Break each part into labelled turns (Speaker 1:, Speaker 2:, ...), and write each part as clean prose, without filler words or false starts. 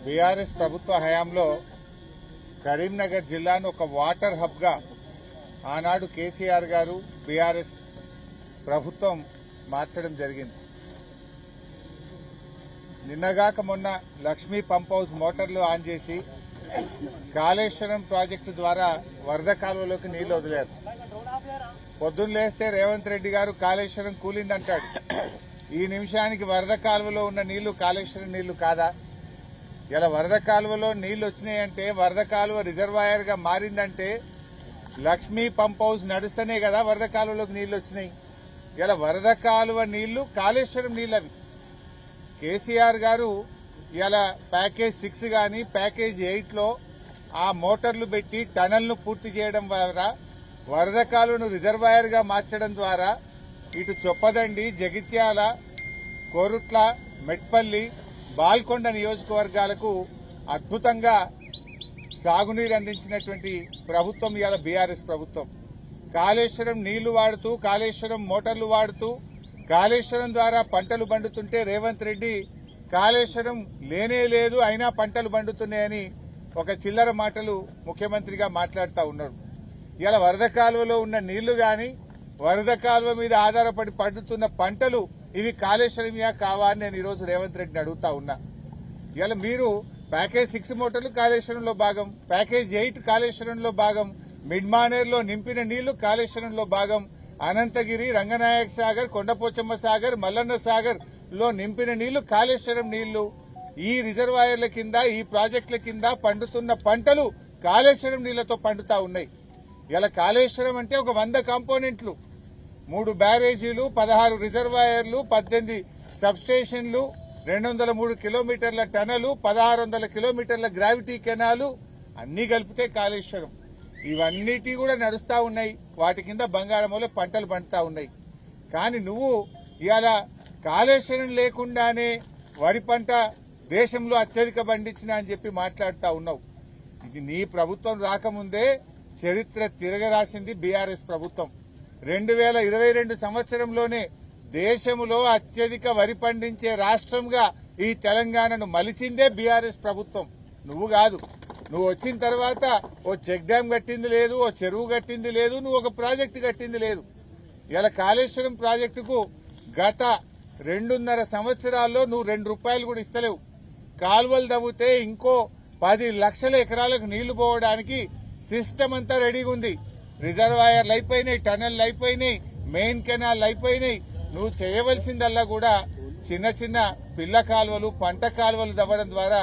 Speaker 1: BRS ప్రభుత్వ హయాంలో కరీంనగర్ జిల్లాను ఒక వాటర్ హబ్ గా ఆనాడు కేసీఆర్ గారు బీఆర్ఎస్ ప్రభుత్వం మార్చడం జరిగింది. నిన్నగాక మొన్న లక్ష్మీ పంప్ హౌస్ మోటార్లు ఆన్ చేసి కాళేశ్వరం ప్రాజెక్టు ద్వారా వరద కాలువలోకి నీళ్లు వదిలారు. పొద్దున్న లేస్తే రేవంత్ రెడ్డి గారు కాళేశ్వరం కూలిందంటాడు. ఈ నిమిషానికి వరద కాలువలో ఉన్న నీళ్లు కాళేశ్వరం నీళ్లు కాదా? ఇలా వరద కాలువలో నీళ్లు వచ్చినాయంటే, వరద కాలువ రిజర్వాయర్ గా మారిందంటే లక్ష్మీ పంప్ హౌస్ నడుస్తేనే కదా వరద కాలువలోకి నీళ్లు వచ్చినాయి. ఇలా వరద కాలువ నీళ్లు కాళేశ్వరం నీళ్లవి. కేసీఆర్ గారు ఇలా ప్యాకేజ్ 6 గాని ప్యాకేజ్ 8 లో ఆ మోటార్లు పెట్టి టనల్ ను పూర్తి చేయడం ద్వారా వరద కాలువను రిజర్వాయర్ గా మార్చడం ద్వారా ఇటు చొప్పదండి, జగిత్యాల, కోరుట్ల, మెట్పల్లి, బాల్కొండ నియోజకవర్గాలకు అద్భుతంగా సాగునీరు అందించినటువంటి ప్రభుత్వం ఇవాళ బీఆర్ఎస్ ప్రభుత్వం. కాళేశ్వరం నీళ్లు వాడుతూ, కాళేశ్వరం మోటార్లు వాడుతూ, కాళేశ్వరం ద్వారా పంటలు పండుతుంటే రేవంత్ రెడ్డి కాళేశ్వరం లేనే లేదు అయినా పంటలు పండుతున్నాయని ఒక చిల్లర మాటలు ముఖ్యమంత్రిగా మాట్లాడుతూ ఉన్నాడు. ఇలా వరద కాలువలో ఉన్న నీళ్లు గాని, వరద కాలువ మీద ఆధారపడి పండుతున్న పంటలు ఇవి కాళేశ్వరమియా కావా అని నేను ఈరోజు రేవంత్ రెడ్డిని అడుగుతా ఉన్నా. ఇలా మీరు ప్యాకేజ్ 6 మోటార్లు కాళేశ్వరంలో భాగం, ప్యాకేజ్ 8 కాళేశ్వరంలో భాగం, మిడ్మానేర్లో నింపిన నీళ్లు కాళేశ్వరంలో భాగం, అనంతగిరి, రంగనాయక సాగర్, కొండపోచమ్మ సాగర్, మల్లన్న సాగర్ లో నింపిన నీళ్లు కాళేశ్వరం నీళ్లు. ఈ రిజర్వాయర్ల కింద, ఈ ప్రాజెక్టుల కింద పండుతున్న పంటలు కాళేశ్వరం నీళ్లతో పండుతా ఉన్నాయి. ఇలా కాళేశ్వరం అంటే ఒక 100 కాంపోనెంట్లు, 3 బ్యారేజీలు, 16 రిజర్వాయర్లు, 18 సబ్స్టేషన్లు, 203 కిలోమీటర్ల టనలు, 1600 కిలోమీటర్ల గ్రావిటీ కెనాలు అన్ని కలిపితే కాళేశ్వరం. ఇవన్నిటి కూడా నడుస్తా ఉన్నాయి. వాటి కింద బంగారంలో పంటలు పండుతా ఉన్నాయి. కానీ నువ్వు ఇవాళ కాళేశ్వరం లేకుండానే వరి పంట దేశంలో అత్యధిక పండించిన అని చెప్పి మాట్లాడుతా ఉన్నావు. ఇది నీ ప్రభుత్వం రాకముందే చరిత్ర తిరగరాసింది బీఆర్ఎస్ ప్రభుత్వం. 2022 సంవత్సరంలోనే దేశంలో అత్యధిక వరి పండించే రాష్ట్రంగా ఈ తెలంగాణను మలిచిందే బీఆర్ఎస్ ప్రభుత్వం, నువ్వు కాదు. నువ్వు వచ్చిన తర్వాత ఓ చెక్ డ్యాం కట్టింది లేదు, ఓ చెరువు కట్టింది లేదు, నువ్వు ఒక ప్రాజెక్టు కట్టింది లేదు. ఇలా కాళేశ్వరం ప్రాజెక్టుకు గత 2.5 సంవత్సరాల్లో నువ్వు 2 రూపాయలు కూడా ఇస్తలేవు. కాలువలు తవ్వితే ఇంకో 10 లక్షల ఎకరాలకు నీళ్లు పోవడానికి సిస్టమ్ అంతా రెడీగా ఉంది. రిజర్వాయర్లు అయిపోయినాయి, టనల్ అయిపోయినాయి, మెయిన్ కెనాల్ అయిపోయినాయి. నువ్వు చేయవలసిందల్లా కూడా చిన్న చిన్న పిల్ల కాలువలు, పంట కాలువలు తవ్వడం ద్వారా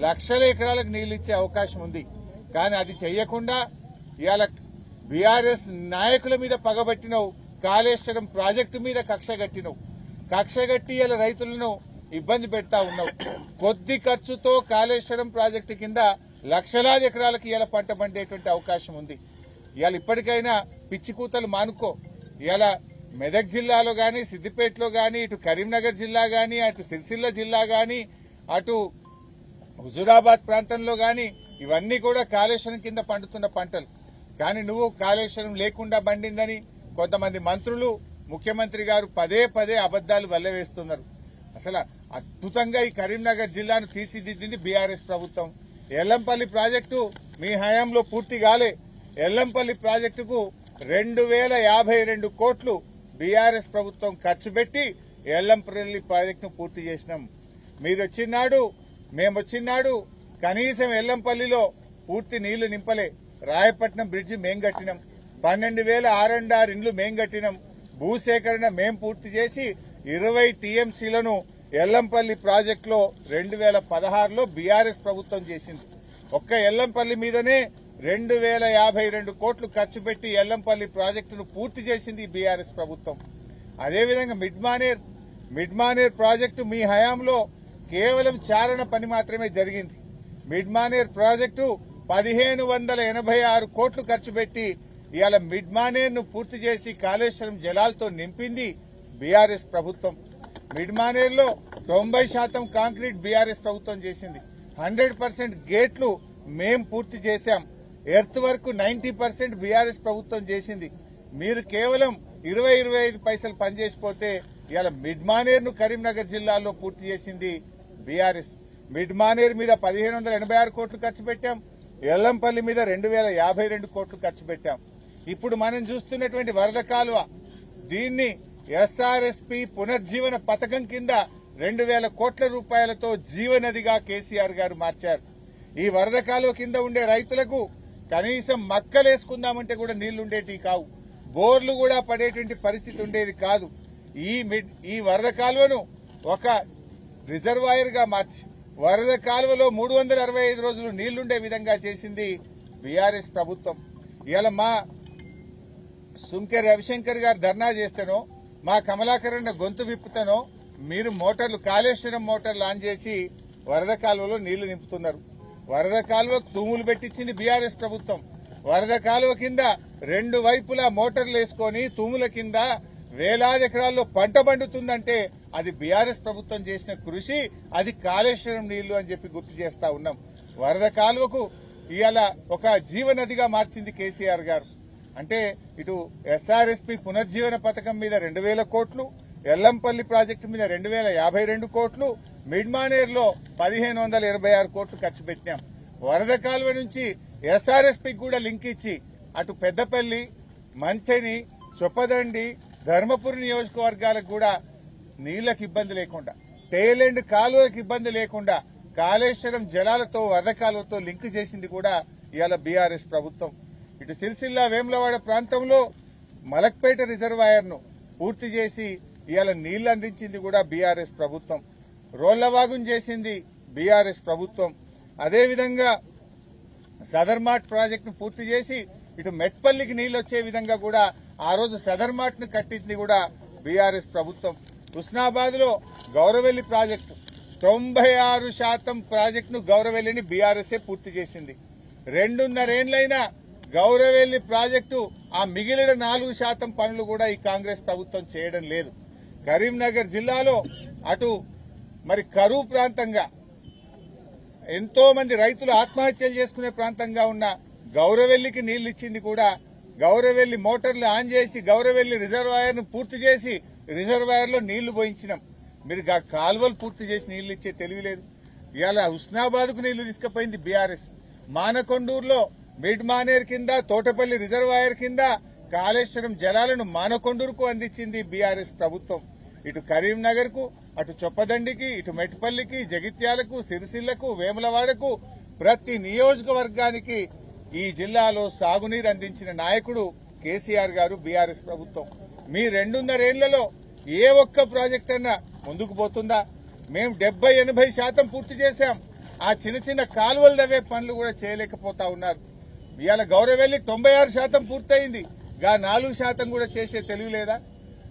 Speaker 1: లక్షల ఎకరాలకు నీళ్లు ఇచ్చే అవకాశం ఉంది. కానీ అది చెయ్యకుండా ఇవాళ బీఆర్ఎస్ నాయకుల మీద పగబట్టినవు, కాళేశ్వరం ప్రాజెక్టు మీద కక్ష కట్టి ఇలా రైతులను ఇబ్బంది పెడతా ఉన్నావు. కొద్ది ఖర్చుతో కాళేశ్వరం ప్రాజెక్టు కింద లక్షలాది ఎకరాలకు ఇలా పంట పండేటువంటి అవకాశం ఉంది. ఇవాళ ఇప్పటికైనా పిచ్చి కూతలు మానుకో. ఇవాళ మెదక్ జిల్లాలో గాని, సిద్దిపేటలో గాని, ఇటు కరీంనగర్ జిల్లా గాని, అటు సిరిసిల్ల జిల్లా గాని, అటు హుజూరాబాద్ ప్రాంతంలో గాని ఇవన్నీ కూడా కాళేశ్వరం కింద పండుతున్న పంటలు. కానీ నువ్వు కాళేశ్వరం లేకుండా పండిందని కొంతమంది మంత్రులు, ముఖ్యమంత్రి గారు పదే అబద్దాలు వల్లవేస్తున్నారు. అసలు అద్భుతంగా ఈ కరీంనగర్ జిల్లాను తీర్చిదిద్దింది బీఆర్ఎస్ ప్రభుత్వం. ఎల్లంపల్లి ప్రాజెక్టు మీ హయాంలో పూర్తి కాలే. ఎల్లంపల్లి ప్రాజెక్టుకు 2052 కోట్లు బీఆర్ఎస్ ప్రభుత్వం ఖర్చు పెట్టి ఎల్లంపల్లి ప్రాజెక్టును పూర్తి చేసినాం. మీరొచ్చినాడు, మేమొచ్చినాడు, కనీసం ఎల్లంపల్లిలో పూర్తి నీళ్లు నింపలే. రాయపట్నం బ్రిడ్జి మేం కట్టినాం, 12,000 ఇండ్లు మేం కట్టినాం. భూసేకరణ మేం పూర్తి చేసి 20 టీఎంసీలను ఎల్లంపల్లి ప్రాజెక్టులో 2016లో బీఆర్ఎస్ ప్రభుత్వం చేసింది. ఒక్క ఎల్లంపల్లి మీదనే 2052 కోట్లు ఖర్చు పెట్టి ఎల్లంపల్లి ప్రాజెక్టును పూర్తి చేసింది బీఆర్ఎస్ ప్రభుత్వం. అదేవిధంగా మిడ్మానేర్ ప్రాజెక్టు మీ హయాంలో కేవలం చారణ పని మాత్రమే జరిగింది. మిడ్మానేర్ ప్రాజెక్టు 1586 కోట్లు ఖర్చు పెట్టి ఇవాళ మిడ్మానేర్ ను పూర్తి చేసి కాళేశ్వరం జలాలతో నింపింది బీఆర్ఎస్ ప్రభుత్వం. మిడ్మానేర్ లో 90% కాంక్రీట్ బీఆర్ఎస్ ప్రభుత్వం చేసింది. 100% గేట్లు మేం పూర్తి చేశాం. ఎర్త్ వర్క్ 90% బీఆర్ఎస్ ప్రభుత్వం చేసింది. మీరు కేవలం 20-25 పైసలు పనిచేసిపోతే ఇవాళ మిడ్మానేర్ ను కరీంనగర్ జిల్లాలో పూర్తి చేసింది బీఆర్ఎస్. మిడ్ మానేరు మీద 1586 కోట్లు ఖర్చు పెట్టాం. ఎల్లంపల్లి మీద 2052 కోట్లు ఖర్చు పెట్టాం. ఇప్పుడు మనం చూస్తున్నటువంటి వరద కాలువ దీన్ని ఎస్ఆర్ఎస్పీ పునర్జీవన పథకం కింద 2000 కోట్ల రూపాయలతో జీవనదిగా కేసీఆర్ గారు మార్చారు. ఈ వరద కాలువ కింద ఉండే రైతులకు కనీసం మక్కలేసుకుందామంటే కూడా నీళ్లుండేటివి కావు, బోర్లు కూడా పడేటువంటి పరిస్థితి ఉండేది కాదు. ఈ వరద కాలువను ఒక రిజర్వాయర్ గా మార్చి వరద కాలువలో 365 రోజులు నీళ్లుండే విధంగా చేసింది బీఆర్ఎస్ ప్రభుత్వం. ఇవాళ మా సుంకె రవిశంకర్ గారు ధర్నా చేస్తేనో, మా కమలాకరణ గొంతు విప్పుతనో మీరు మోటార్లు కాళేశ్వరం మోటార్లు ఆన్ చేసి వరద కాలువలో నీళ్లు నింపుతున్నారు. వరద కాలువకు తూములు పెట్టించింది బీఆర్ఎస్ ప్రభుత్వం. వరద కాలువ కింద 2 వైపులా మోటార్లు వేసుకుని తూముల కింద వేలాది ఎకరాల్లో పంట పండుతుందంటే అది బీఆర్ఎస్ ప్రభుత్వం చేసిన కృషి, అది కాళేశ్వరం నీళ్లు అని చెప్పి గుర్తు చేస్తా ఉన్నాం. వరద కాలువకు ఇవాళ ఒక జీవనదిగా మార్చింది కేసీఆర్ గారు. అంటే ఇటు ఎస్ఆర్ఎస్పీ పునర్జీవన పథకం మీద 2000 కోట్లు, ఎల్లంపల్లి ప్రాజెక్టు మీద 2052 కోట్లు, మిడ్మానేర్లో 1586 కోట్లు ఖర్చు పెట్టినాం. వరద కాలువ నుంచి ఎస్ఆర్ఎస్పీకి కూడా లింక్ ఇచ్చి అటు పెద్దపల్లి, మంథెని, చొప్పదండి, ధర్మపురి నియోజకవర్గాలకు కూడా నీళ్లకు ఇబ్బంది లేకుండా, టేలెండ్ కాలువలకు ఇబ్బంది లేకుండా కాళేశ్వరం జలాలతో వరద కాలువతో లింక్ చేసింది కూడా ఇవాళ బీఆర్ఎస్ ప్రభుత్వం. ఇటు సిరిసిల్ల వేములవాడ ప్రాంతంలో మలక్పేట రిజర్వాయర్ ను పూర్తి చేసి ఇవాళ నీళ్లు అందించింది కూడా బీఆర్ఎస్ ప్రభుత్వం. రోళ్లవాగును చేసింది బీఆర్ఎస్ ప్రభుత్వం. అదేవిధంగా సదర్మాట్ ప్రాజెక్టును పూర్తి చేసి ఇటు మెట్పల్లికి నీళ్లు వచ్చే విధంగా కూడా ఆ రోజు సదర్మాట్ ను కట్టింది కూడా బీఆర్ఎస్ ప్రభుత్వం. హుస్నాబాద్ లో గౌరవెల్లి ప్రాజెక్టు 96% ప్రాజెక్టును గౌరవెల్లిని బీఆర్ఎస్ఏ పూర్తి చేసింది. 2.5 ఏళ్లైనా గౌరవెల్లి ప్రాజెక్టు ఆ మిగిలిన 4% పనులు కూడా ఈ కాంగ్రెస్ ప్రభుత్వం చేయడం లేదు. కరీంనగర్ జిల్లాలో అటు మరి కరువు ప్రాంతంగా ఎంతో మంది రైతులు ఆత్మహత్యలు చేసుకునే ప్రాంతంగా ఉన్న గౌరవెల్లికి నీళ్లు ఇచ్చింది కూడా గౌరవెల్లి మోటార్లు ఆన్ చేసి గౌరవెల్లి రిజర్వాయర్ ను పూర్తి చేసి రిజర్వాయర్ లో నీళ్లు పోయించినాం. మీరు కాలువలు పూర్తి చేసి నీళ్లు ఇచ్చే తెలివిలేదు. ఇవాళ హుస్నాబాద్ కు నీళ్లు తీసుకుపోయింది బీఆర్ఎస్. మానకొండూరులో మిడ్ మానేర్ కింద తోటపల్లి రిజర్వాయర్ కింద కాళేశ్వరం జలాలను మానకొండూరుకు అందించింది బీఆర్ఎస్ ప్రభుత్వం. ఇటు కరీంనగర్ కు, అటు చొప్పదండికి, ఇటు మెట్పల్లికి, జగిత్యాలకు, సిరిసిల్లకు, వేములవాడకు ప్రతి నియోజకవర్గానికి ఈ జిల్లాలో సాగునీరు అందించిన నాయకుడు కేసీఆర్ గారు, బీఆర్ఎస్ ప్రభుత్వం. మీ 2.5 ఏళ్లలో ఏ ఒక్క ప్రాజెక్ట్ అన్నా ముందుకు పోతుందా? మేము 70-80% పూర్తి చేశాం. ఆ చిన్న చిన్న కాలువలు తవ్వే పనులు కూడా చేయలేకపోతా ఉన్నారు. ఇవాళ గౌరవెల్లి 96% పూర్తయింది. 4% కూడా చేసే తెలివి లేదా?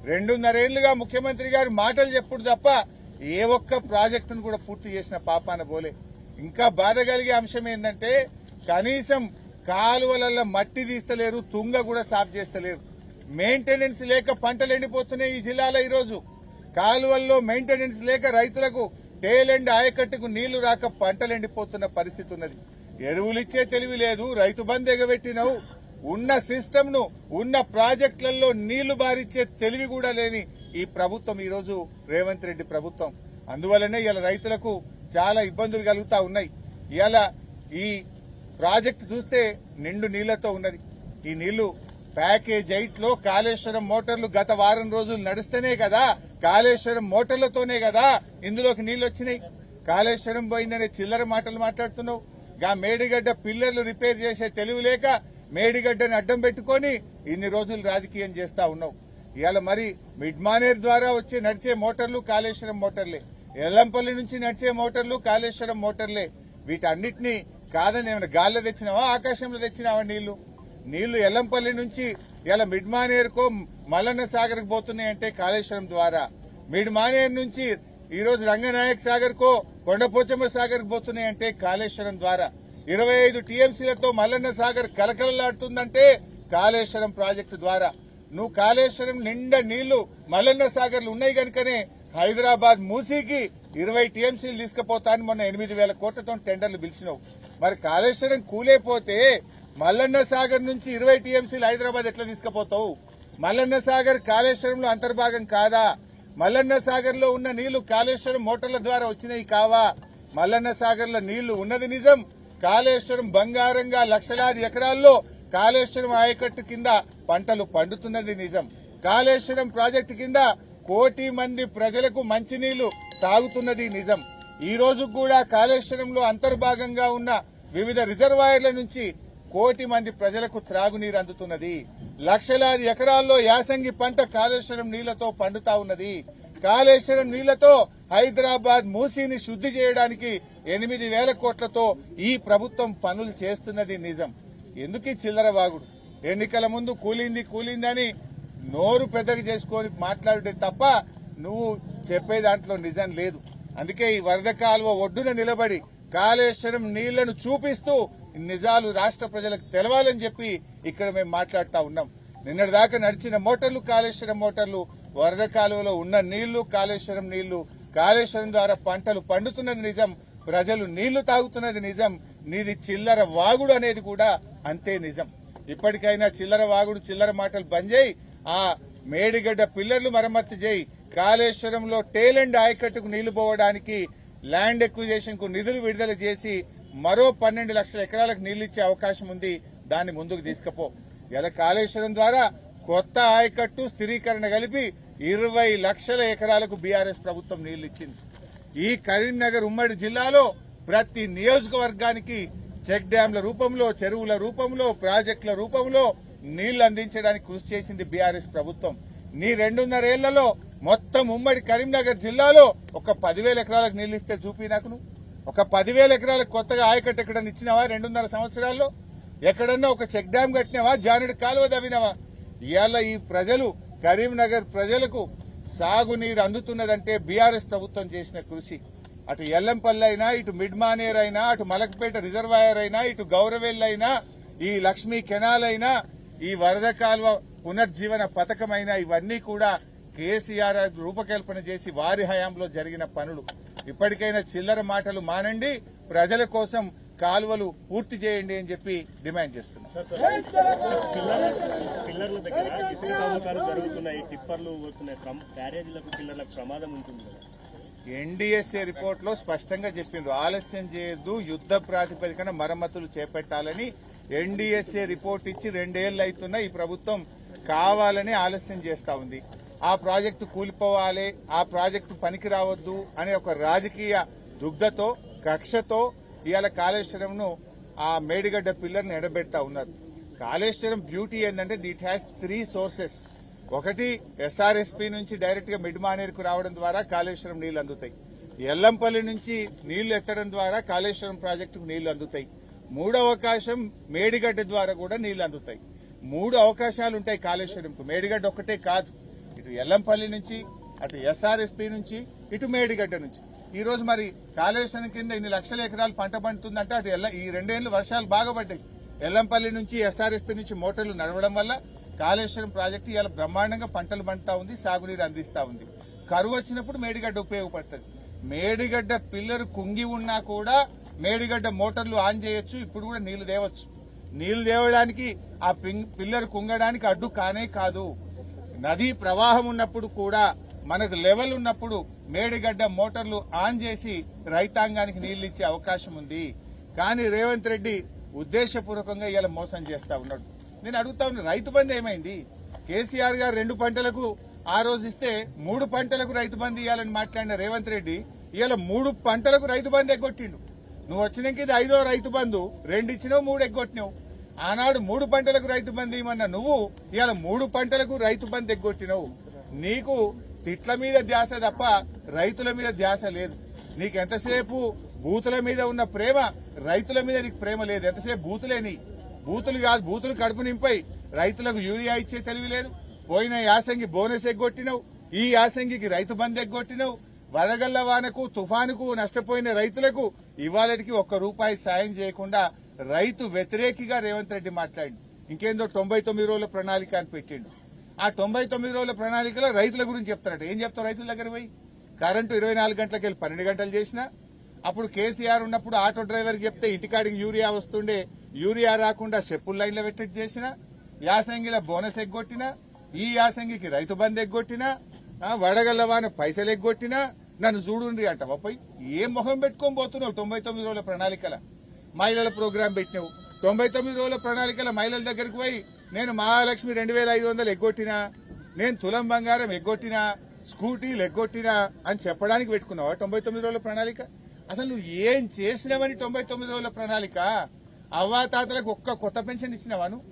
Speaker 1: 2.5 ఏళ్లుగా ముఖ్యమంత్రి గారు మాటలు చెప్పుడు తప్ప ఏ ఒక్క ప్రాజెక్టును కూడా పూర్తి చేసిన పాపాన పోలే. ఇంకా బాధ కలిగే అంశం ఏంటంటే కనీసం కాలువలలో మట్టి తీస్తలేరు, తుంగ కూడా సాఫ్ చేస్తలేరు. మెయింటెనెన్స్ లేక పంటలు ఎండిపోతున్నాయి ఈ జిల్లాలో. ఈరోజు కాలువల్లో మెయింటెనెన్స్ లేక రైతులకు టేలెండ్ ఆయకట్టుకు నీళ్లు రాక పంటలు ఎండిపోతున్న పరిస్థితి ఉన్నది. ఎరువులిచ్చే తెలివి లేదు, రైతు బంధు ఎగబెట్టినవు, ఉన్న సిస్టమ్ ను ఉన్న ప్రాజెక్టులలో నీళ్లు బారిచ్చే తెలివి కూడా లేని ఈ ప్రభుత్వం ఈరోజు రేవంత్ రెడ్డి ప్రభుత్వం. అందువల్లనే ఇలా రైతులకు చాలా ఇబ్బందులు కలుగుతా ఉన్నాయి. ఇలా ఈ ప్రాజెక్టు చూస్తే నిండు నీళ్లతో ఉన్నది. ఈ నీళ్లు ప్యాకేజ్ 8 లో కాళేశ్వరం మోటార్లు గత వారం రోజులు నడిస్తేనే కదా, కాళేశ్వరం మోటార్లతోనే కదా ఇందులోకి నీళ్లు వచ్చినాయి. కాళేశ్వరం పోయిందనే చిల్లర మాటలు మాట్లాడుతున్నావు. మేడిగడ్డ పిల్లర్లు రిపేర్ చేసే తెలివి లేక మేడిగడ్డని అడ్డం పెట్టుకుని ఇన్ని రోజులు రాజకీయం చేస్తా ఉన్నావు. ఇవాళ మరి మిడ్మానేర్ ద్వారా వచ్చే నడిచే మోటార్లు కాళేశ్వరం మోటార్లే, ఎల్లంపల్లి నుంచి నడిచే మోటార్లు కాళేశ్వరం మోటార్లే. వీటన్నిటినీ కాదని ఏమైనా గాల్లో తెచ్చినావా, ఆకాశంలో తెచ్చినావా? నీళ్లు ఎల్లంపల్లి నుంచి ఇలా మిడ్మానేర్కో మల్లన్న సాగర్కు పోతున్నాయంటే కాళేశ్వరం ద్వారా, మిడ్మానేర్ నుంచి ఈ రోజు రంగనాయక్ సాగర్ కో కొండపోచమ్మ సాగర్ పోతున్నాయంటే కాళేశ్వరం ద్వారా, 25 టీఎంసీలతో మల్లన్న సాగర్ కలకలలాడుతుందంటే కాళేశ్వరం ప్రాజెక్టు ద్వారా. నువ్వు కాళేశ్వరం నిండా నీళ్లు మల్లన్న సాగర్లు ఉన్నాయి కనుకనే హైదరాబాద్ మూసీకి 20 టీఎంసీలు తీసుకుపోతాను మొన్న 8,000 కోట్లతో టెండర్లు పిలిచినావు. మరి కాళేశ్వరం కూలేపోతే మల్లన్న సాగర్ నుంచి 20 టీఎంసీలు హైదరాబాద్ ఎట్లా తీసుకుపోతావు? మల్లన్న సాగర్ కాళేశ్వరంలో అంతర్భాగం కాదా? మల్లన్న సాగర్ లో ఉన్న నీళ్లు కాళేశ్వరం మోటార్ల ద్వారా వచ్చినాయి కావా? మల్లన్న సాగర్ లో నీళ్లు ఉన్నది నిజం. కాళేశ్వరం బంగారంగా లక్షలాది ఎకరాల్లో కాళేశ్వరం ఆయకట్టు కింద పంటలు పండుతున్నది నిజం. కాళేశ్వరం ప్రాజెక్టు కింద 1 కోటి మంది ప్రజలకు మంచినీళ్లు తాగుతున్నది నిజం. ఈ రోజు కూడా కాళేశ్వరంలో అంతర్భాగంగా ఉన్న వివిధ రిజర్వాయర్ల నుంచి 1 కోటి మంది ప్రజలకు త్రాగునీరు అందుతున్నది. లక్షలాది ఎకరాల్లో యాసంగి పంట కాళేశ్వరం నీళ్లతో పండుతా ఉన్నది. కాళేశ్వరం నీళ్లతో హైదరాబాద్ మూసీని శుద్ది చేయడానికి 8,000 కోట్లతో ఈ ప్రభుత్వం పనులు చేస్తున్నది నిజం. ఎందుకు ఈ చిల్లర వాగుడు? ఎన్నికల ముందు కూలిందని నోరు పెద్దగా చేసుకొని మాట్లాడే తప్ప నువ్వు చెప్పే దాంట్లో నిజం లేదు. అందుకే ఈ వరద కాలువ ఒడ్డున నిలబడి కాళేశ్వరం నీళ్లను చూపిస్తూ నిజాలు రాష్ట్ర ప్రజలకు తెలవాలని చెప్పి ఇక్కడ మేము మాట్లాడుతా ఉన్నాం. నిన్నటిదాకా నడిచిన మోటార్లు కాళేశ్వరం మోటార్లు, వరద కాలువలో ఉన్న నీళ్లు కాళేశ్వరం నీళ్లు, కాళేశ్వరం ద్వారా పంటలు పండుతున్నది నిజం, ప్రజలు నీళ్లు తాగుతున్నది నిజం. నీది చిల్లర వాగుడు అనేది కూడా అంతే నిజం. ఇప్పటికైనా చిల్లర వాగుడు చిల్లర మాటలు బంద్ చేయి. ఆ మేడిగడ్డ పిల్లర్లు మరమ్మతు చేయి. కాళేశ్వరంలో టేలెండ్ ఆయకట్టుకు నీళ్లు పోవడానికి ల్యాండ్ ఎక్విజేషన్ కు నిధులు విడుదల చేసి మరో 12 లక్షల ఎకరాలకు నీళ్లు ఇచ్చే అవకాశం ఉంది. దాన్ని ముందుకు తీసుకుపో. ఇలా కాళేశ్వరం ద్వారా కొత్త ఆయకట్టు స్థిరీకరణ కలిపి 20 లక్షల ఎకరాలకు బీఆర్ఎస్ ప్రభుత్వం నీళ్లు ఇచ్చింది. ఈ కరీంనగర్ ఉమ్మడి జిల్లాలో ప్రతి నియోజకవర్గానికి చెక్ డ్యాంల రూపంలో, చెరువుల రూపంలో, ప్రాజెక్టుల రూపంలో నీళ్లు అందించడానికి కృషి చేసింది బీఆర్ఎస్ ప్రభుత్వం. నీ 2.5 ఏళ్లలో మొత్తం ఉమ్మడి కరీంనగర్ జిల్లాలో ఒక 10,000 ఎకరాలకు నీళ్లు ఇస్తే చూపి నాకు. నువ్వు ఒక 10,000 ఎకరాలకు కొత్తగా ఆయకట్టు ఎక్కడన్నా ఇచ్చినావా? 2.5 సంవత్సరాల్లో ఎక్కడన్నా ఒక చెక్ డ్యాం కట్టినావా? జానుడి కాలువ దవ్వినావా? ఇవాళ ఈ ప్రజలు, కరీంనగర్ ప్రజలకు సాగునీరు అందుతున్నదంటే బీఆర్ఎస్ ప్రభుత్వం చేసిన కృషి. అటు ఎల్లంపల్లి అయినా, ఇటు మిడ్ మానేర్ అయినా, అటు మలక్పేట రిజర్వాయర్ అయినా, ఇటు గౌరవెల్లి అయినా, ఈ లక్ష్మీ కెనాల్ అయినా, ఈ వరద కాలువ పునర్జీవన పథకమైనా ఇవన్నీ కూడా కేసీఆర్ రూపకల్పన చేసి వారి హయాంలో జరిగిన పనులు. ఇప్పటికైనా చిల్లర మాటలు మానండి, ప్రజల కోసం కాలువలు పూర్తి చేయండి అని చెప్పి డిమాండ్ చేస్తున్నాం.
Speaker 2: పిల్లర్ల దగ్గర ఇసుక తవ్వకాలు జరుగుతున్నాయి, టిప్పర్లు పోతున్నాయి, బ్యారేజీలకు పిల్లర్లకు ప్రమాదం ఉంటుంది.
Speaker 1: ఎన్డీఎస్ఏ రిపోర్ట్ లో స్పష్టంగా చెప్పిండ్రు, ఆలస్యం చేయొద్దు, యుద్ద ప్రాతిపదికన మరమ్మతులు చేపట్టాలని. ఎన్డీఎస్ఏ రిపోర్ట్ ఇచ్చి 2 ఏళ్లు అవుతున్నా ఈ ప్రభుత్వం కావాలని ఆలస్యం చేస్తా ఉంది. ఆ ప్రాజెక్టు కూలిపోవాలి, ఆ ప్రాజెక్టు పనికి రావద్దు అనే ఒక రాజకీయ దుగ్ధతో, కక్షతో ఇవాళ కాళేశ్వరంను, ఆ మేడిగడ్డ పిల్లర్ను ఎడబెడతా ఉన్నారు. కాళేశ్వరం బ్యూటీ ఏంటంటే ఇట్ హ్యాస్ 3 సోర్సెస్. ఒకటి, ఎస్ఆర్ఎస్పీ నుంచి డైరెక్ట్ గా మిడ్ మానేరుకు రావడం ద్వారా కాళేశ్వరం నీళ్లు అందుతాయి. ఎల్లంపల్లి నుంచి నీళ్లు ఎత్తడం ద్వారా కాళేశ్వరం ప్రాజెక్టుకు నీళ్లు అందుతాయి. 3వ అవకాశం మేడిగడ్డ ద్వారా కూడా నీళ్లు అందుతాయి. 3 అవకాశాలు ఉంటాయి కాళేశ్వరంకు. మేడిగడ్డ ఒక్కటే కాదు, ఇటు ఎల్లంపల్లి నుంచి, అటు ఎస్ఆర్ఎస్పీ నుంచి, ఇటు మేడిగడ్డ నుంచి. ఈ రోజు మరి కాళేశ్వరం కింద ఇన్ని లక్షల ఎకరాలు పంట పండుతుందంటే అటు ఈ 2 ఏళ్లు వర్షాలు బాగా పడ్డాయి. ఎల్లంపల్లి నుంచి, ఎస్ఆర్ఎస్పీ నుంచి మోటార్లు నడవడం వల్ల కాళేశ్వరం ప్రాజెక్టు ఇవాళ బ్రహ్మాండంగా పంటలు పండుతా ఉంది, సాగునీరు అందిస్తా ఉంది. కరువు వచ్చినప్పుడు మేడిగడ్డ ఉపయోగపడుతుంది. మేడిగడ్డ పిల్లరు కుంగి ఉన్నా కూడా మేడిగడ్డ మోటార్లు ఆన్ చేయొచ్చు, ఇప్పుడు కూడా నీళ్లు తేవచ్చు. నీళ్లు తేవడానికి ఆ పిల్లరు కుంగడానికి అడ్డు కానే కాదు. నదీ ప్రవాహం ఉన్నప్పుడు కూడా, మనకు లెవెల్ ఉన్నప్పుడు మేడిగడ్డ మోటార్లు ఆన్ చేసి రైతాంగానికి నీళ్లు ఇచ్చే అవకాశం ఉంది. కానీ రేవంత్ రెడ్డి ఉద్దేశపూర్వకంగా ఇలా మోసం చేస్తా ఉన్నాడు. నేను అడుగుతా ఉన్నా, రైతు బంధు ఏమైంది? కేసీఆర్ గారు 2 పంటలకు ఆ రోజు ఇస్తే 3 పంటలకు రైతు బంధు ఇవ్వాలని మాట్లాడిన రేవంత్ రెడ్డి ఇవాళ 3 పంటలకు రైతు బంధు ఎగ్గొట్టిండు. నువ్వు వచ్చినాక ఇది 5వ రైతు బంధు, 2 ఇచ్చినావు, 3 ఎగ్గొట్టినావు. ఆనాడు 3 పంటలకు రైతు బంధు ఇవ్వమన్నా నువ్వు ఇవాళ 3 పంటలకు రైతు బంధు ఎగ్గొట్టినావు. నీకు తిట్ల మీద ధ్యాస తప్ప రైతుల మీద ధ్యాస లేదు. నీకు ఎంతసేపు బూతుల మీద ఉన్న ప్రేమ, రైతుల మీద నీకు ప్రేమ లేదు. ఎంతసేపు బూతులేని, బూతులు కాదు, బూతులు కడుపు నింపై రైతులకు యూరియా ఇచ్చే తెలివి లేదు. పోయిన యాసంగి బోనస్ ఎగ్గొట్టినావు, ఈ యాసంగికి రైతు బంధు ఎగ్గొట్టినావు. వడగళ్ల వానకు, తుఫానుకు నష్టపోయిన రైతులకు ఇవాళకి ₹1 సాయం చేయకుండా రైతు వ్యతిరేకిగా రేవంత్ రెడ్డి మాట్లాడి ఇంకేందో 99 రోజుల ప్రణాళిక అని పెట్టిండు. ఆ 99 రోజుల ప్రణాళికలో రైతుల గురించి చెప్తారట. ఏం చెప్తావు రైతుల దగ్గర పోయి? కరెంటు 24 గంటలకు వెళ్ళి 12 గంటలు చేసినా, అప్పుడు కేసీఆర్ ఉన్నప్పుడు ఆటో డ్రైవర్ చెప్తే ఇంటికాడికి యూరియా వస్తుండే, యూరియా రాకుండా చెప్పుల లైన్లో పెట్టిట్టు చేసిన, యాసంగిలో బోనస్ ఎగ్గొట్టినా, ఈ యాసంగికి రైతు బంధు ఎగ్గొట్టినా, వడగళ్ల వాన పైసలు ఎగ్గొట్టినా, నన్ను చూడుండి అంటావా పోయి ఏ మొహం పెట్టుకొని పోతున్నావు 99 రోజుల ప్రణాళికల మహిళల ప్రోగ్రాం పెట్టినావు 99 రోజుల ప్రణాళికల మహిళల దగ్గరికి పోయి నేను మహాలక్ష్మి 2500 ఎగ్గొట్టినా నేను తులం బంగారం ఎగ్గొట్టినా స్కూటీలు ఎగ్గొట్టినా అని చెప్పడానికి పెట్టుకున్నావా 99 రోజుల ప్రణాళిక అసలు నువ్వు ఏం చేసినావని 99 రోజుల ప్రణాళిక అవ్వాతాతలకు ఒక్క కొత్త పెన్షన్ ఇచ్చినావా నువ్వు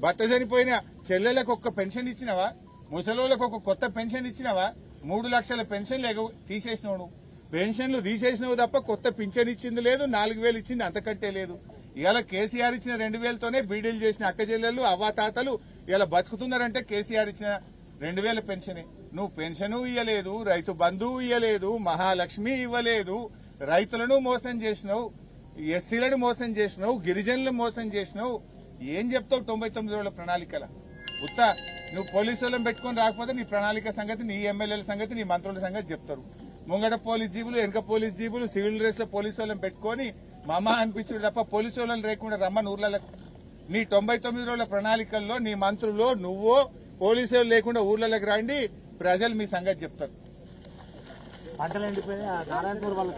Speaker 1: భర్త చనిపోయిన చెల్లెలకు ఒక్క పెన్షన్ ఇచ్చినావా ముసలోళ్ళకు ఒక కొత్త పెన్షన్ ఇచ్చినావా 3 లక్షల పెన్షన్లు తీసేసినావు నువ్వు పెన్షన్లు తీసేసినావు తప్ప కొత్త పింఛన్ ఇచ్చింది లేదు 4000 ఇచ్చింది అంతకంటే లేదు ఇవాళ కేసీఆర్ ఇచ్చిన 2000తోనే బీడీలు చేసిన అక్క చెల్లెళ్ళు అవ్వాతాతలు ఇలా బతుకుతున్నారంటే కేసీఆర్ ఇచ్చిన 2000 పెన్షనే నువ్వు పెన్షను ఇవ్వలేదు రైతు బంధువు ఇవ్వలేదు మహాలక్ష్మి ఇవ్వలేదు రైతులను మోసం చేసినావు ఎస్సీలను మోసం చేసినావు గిరిజనులను మోసం చేసినావు ఏం చెప్తావు 99 రోజుల ప్రణాళికల ఉత్త నువ్వు పోలీసు వాళ్ళని పెట్టుకుని రాకపోతే నీ ప్రణాళిక సంగతి నీ ఎమ్మెల్యేల సంగతి నీ మంత్రుల సంగతి చెప్తారు ముంగట పోలీస్ జీబులు వెనక పోలీస్ జీబులు సివిల్ డ్రెస్ లో పోలీసు వాళ్ళని పెట్టుకుని మమ్మ అనిపించుడు తప్ప పోలీసు వాళ్ళని లేకుండా రమ్మని ఊర్లకు నీ 99 రోజుల ప్రణాళికల్లో నీ మంత్రులు నువ్వు పోలీసు వాళ్ళు లేకుండా ఊర్లలోకి రండి ప్రజలు మీ సంగతి చెప్తారు
Speaker 3: పంటలు ఎండిపోయి నారాయణపూర్ వాళ్ళు